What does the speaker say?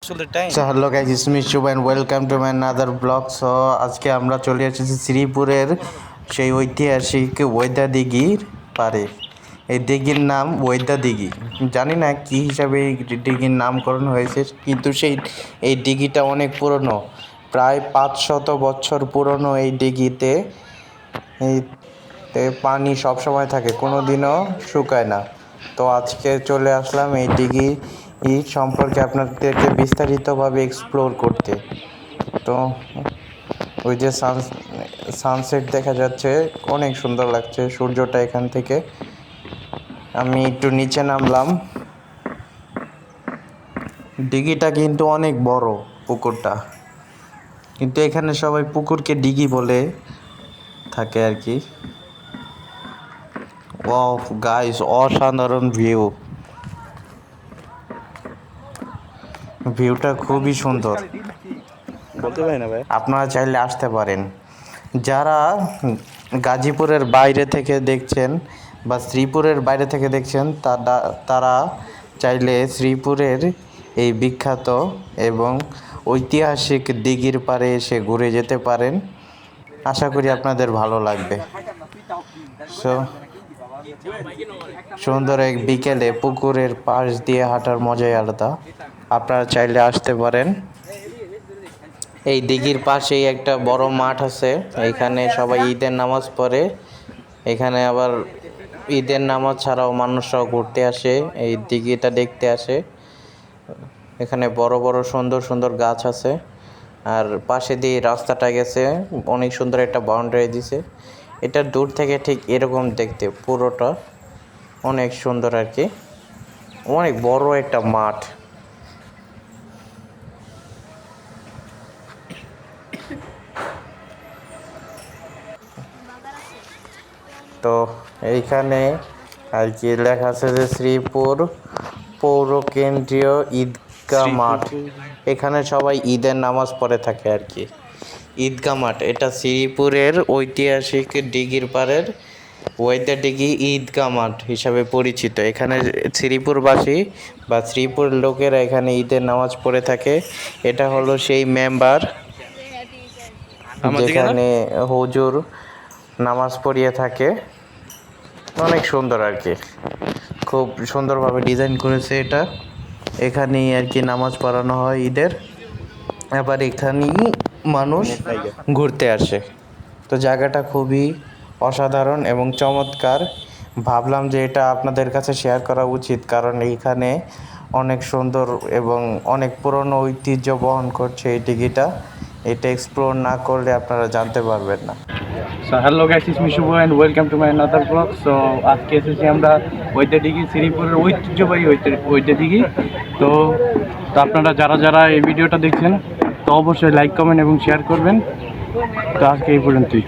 So hello guys, it's me Shubh and welcome to my another vlog. So আজকে আমরা চলে এসেছি শ্রীপুরের সেই ঐতিহাসিক ওয়েদা দিঘির পারে। এই দিঘির নাম ওয়েদা দিঘি। জানি না কি হিসাবে এই দিঘির নামকরণ হয়েছে, কিন্তু এই দিঘিটা অনেক পুরনো, প্রায় 500 বছর পুরনো। এই দিঘিতে পানি সবসময় থাকে, কোনো দিনও শুকায় না। তো আজকে চলে আসলাম এই দিঘি সম্পর্কে আপনাদেরকে বিস্তারিতভাবে এক্সপ্লোর করতে। তো ওই যে সানসেট দেখা যাচ্ছে, অনেক সুন্দর লাগছে সূর্যটা এখান থেকে। আমি একটু নিচে নামলাম। দিঘিটা কিন্তু অনেক বড়, পুকুরটা, কিন্তু এখানে সবাই পুকুরকে দিঘি বলে থাকে আর কি। ওয়াও গাইস, অসাধারণ ভিউটা খুবই সুন্দর। বলতে পারি না ভাই, আপনারা চাইলে আসতে পারেন। যারা গাজীপুরের বাইরে থেকে দেখছেন বা শ্রীপুরের বাইরে থেকে দেখছেন, তারা চাইলে শ্রীপুরের এই বিখ্যাত এবং ঐতিহাসিক দিঘির পাড়ে এসে ঘুরে যেতে পারেন। আশা করি আপনাদের ভালো লাগবে। সো সুন্দর এক বিকেলে পুকুরের পাশ দিয়ে হাঁটার মজাই আলাদা। আপনারা চাইলে আসতে পারেন। এই দিঘির পাশেই একটা বড় মাঠ আছে, এখানে সবাই ঈদের নামাজ পড়ে। এখানে আবার ঈদের নামাজ ছাড়াও মানুষরাও ঘুরতে আসে, এই দিঘিটা দেখতে আসে। এখানে বড় বড় সুন্দর সুন্দর গাছ আছে, আর পাশে দিয়ে রাস্তাটা গেছে, অনেক সুন্দর একটা বাউন্ডারি দিছে। এটা দূর থেকে ঠিক এরকম দেখতে, পুরোটা অনেক সুন্দর আর কি। অনেক বড় একটা মাঠ। তো এইখানে আর কি লেখা আছে যে শ্রীপুর পৌর কেন্দ্রীয় ঈদগাহ মাঠ। এখানে সবাই ঈদের নামাজ পড়ে থাকে আর কি। ঈদগাহ মাঠ, এটা শ্রীপুরের ঐতিহাসিক দিঘির পাড়ের ওয়েদা দিঘি ঈদগাহ মাঠ হিসাবে পরিচিত। এখানে শ্রীপুরবাসী বা শ্রীপুর লোকেরা এখানে ঈদের নামাজ পড়ে থাকে। এটা হলো সেই মেম্বার যেখানে হুজুর নামাজ পড়িয়ে থাকে। অনেক সুন্দর আর কি, খুব সুন্দরভাবে ডিজাইন করেছে এটা। এখানেই আর কি নামাজ পড়ানো হয় ঈদের, আবার এখানেই মানুষ ঘুরতে আসে। তো জায়গাটা খুবই অসাধারণ এবং চমৎকার। ভাবলাম যে এটা আপনাদের কাছে শেয়ার করা উচিত, কারণ এইখানে অনেক সুন্দর এবং অনেক পুরনো ঐতিহ্য বহন করছে এই দিঘিটা। এটা এক্সপ্লোর না করলে আপনারা জানতে পারবেন না। So hello guys, it's me Shubh and welcome to my another blog. So আজকে এসেছি আমরা ওইটা দিঘি, শ্রীপুরের ঐতিহ্যবাহী ওইটা দিঘি। তো আপনারা যারা যারা এই ভিডিওটা দেখছেন, তো অবশ্যই লাইক কমেন্ট এবং শেয়ার করবেন। তো আজকে এই পর্যন্তই।